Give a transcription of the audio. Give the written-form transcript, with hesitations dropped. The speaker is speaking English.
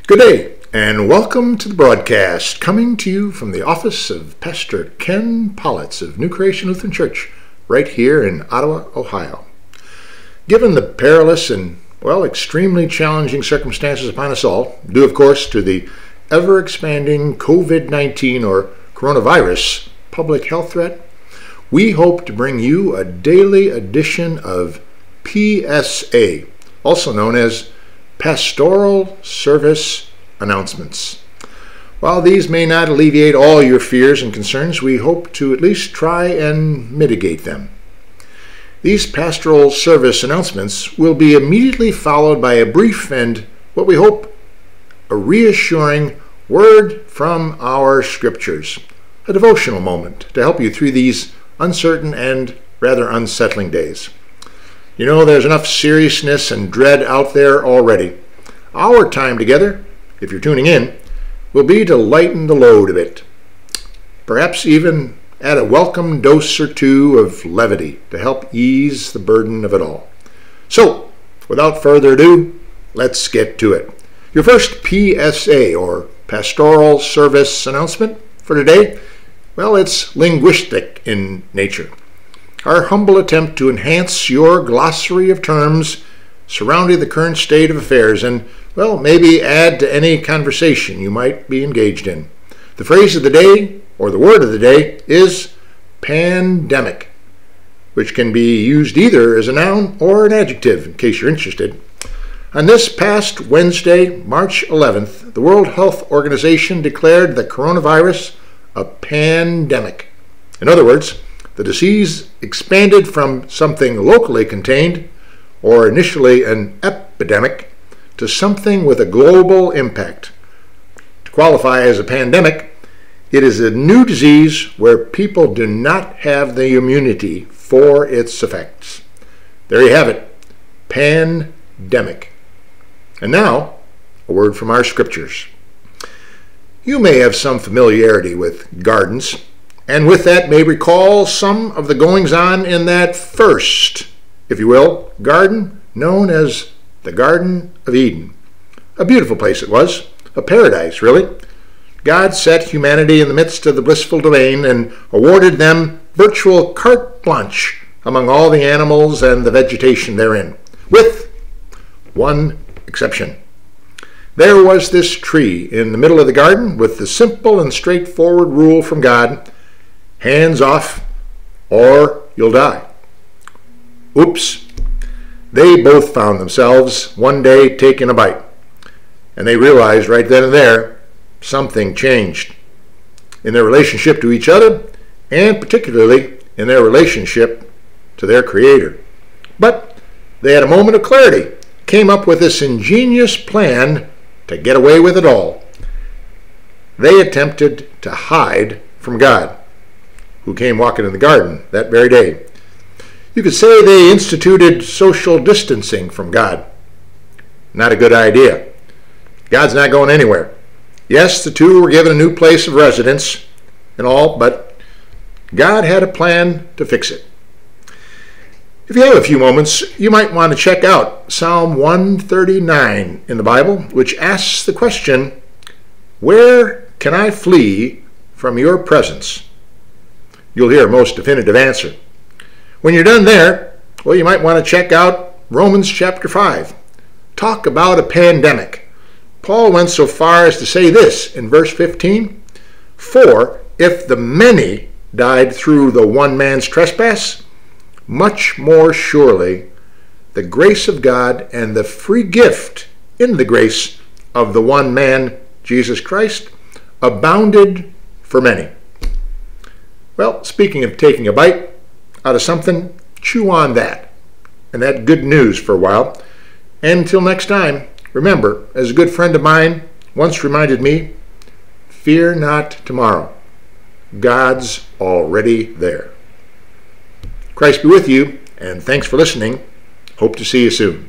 Good day, and welcome to the broadcast, coming to you from the office of Pastor Ken Politz of New Creation Lutheran Church, right here in Ottawa, Ohio. Given the perilous and, extremely challenging circumstances upon us all, due, of course, to the ever-expanding COVID-19 or coronavirus public health threat, we hope to bring you a daily edition of PSA, also known as Pastoral Service Announcements. While these may not alleviate all your fears and concerns, we hope to at least try and mitigate them. These pastoral service announcements will be immediately followed by a brief and, what we hope, a reassuring word from our scriptures, a devotional moment to help you through these uncertain and rather unsettling days. You know, there's enough seriousness and dread out there already. Our time together, if you're tuning in, will be to lighten the load a bit. Perhaps even add a welcome dose or two of levity to help ease the burden of it all. So, without further ado, let's get to it. Your first PSA, or Pastoral Service Announcement for today, it's linguistic in nature. Our humble attempt to enhance your glossary of terms surrounding the current state of affairs and, maybe add to any conversation you might be engaged in. The phrase of the day, or the word of the day, is pandemic, which can be used either as a noun or an adjective, in case you're interested. On this past Wednesday, March 11th, the World Health Organization declared the coronavirus a pandemic. In other words, the disease expanded from something locally contained, or initially an epidemic, to something with a global impact. To qualify as a pandemic, it is a new disease where people do not have the immunity for its effects. There you have it, pandemic. And now, a word from our scriptures. You may have some familiarity with gardens, and with that may recall some of the goings-on in that first, if you will, garden known as the Garden of Eden. A beautiful place it was, a paradise, really. God set humanity in the midst of the blissful domain and awarded them virtual carte blanche among all the animals and the vegetation therein, with one exception. There was this tree in the middle of the garden with the simple and straightforward rule from God, hands off or you'll die. Oops. They both found themselves one day taking a bite, and they realized right then and there something changed in their relationship to each other, and particularly in their relationship to their Creator. But they had a moment of clarity, came up with this ingenious plan to get away with it all. They attempted to hide from God, who came walking in the garden that very day. You could say they instituted social distancing from God. Not a good idea. God's not going anywhere. Yes, the two were given a new place of residence and all, but God had a plan to fix it. If you have a few moments, you might want to check out Psalm 139 in the Bible, which asks the question, "Where can I flee from your presence?" You'll hear a most definitive answer. When you're done there, you might want to check out Romans chapter 5. Talk about a pandemic. Paul went so far as to say this in verse 15, "For if the many died through the one man's trespass, much more surely the grace of God and the free gift in the grace of the one man, Jesus Christ, abounded for many." Speaking of taking a bite out of something, chew on that, and that good news for a while. And until next time, remember, as a good friend of mine once reminded me, fear not tomorrow. God's already there. Christ be with you, and thanks for listening. Hope to see you soon.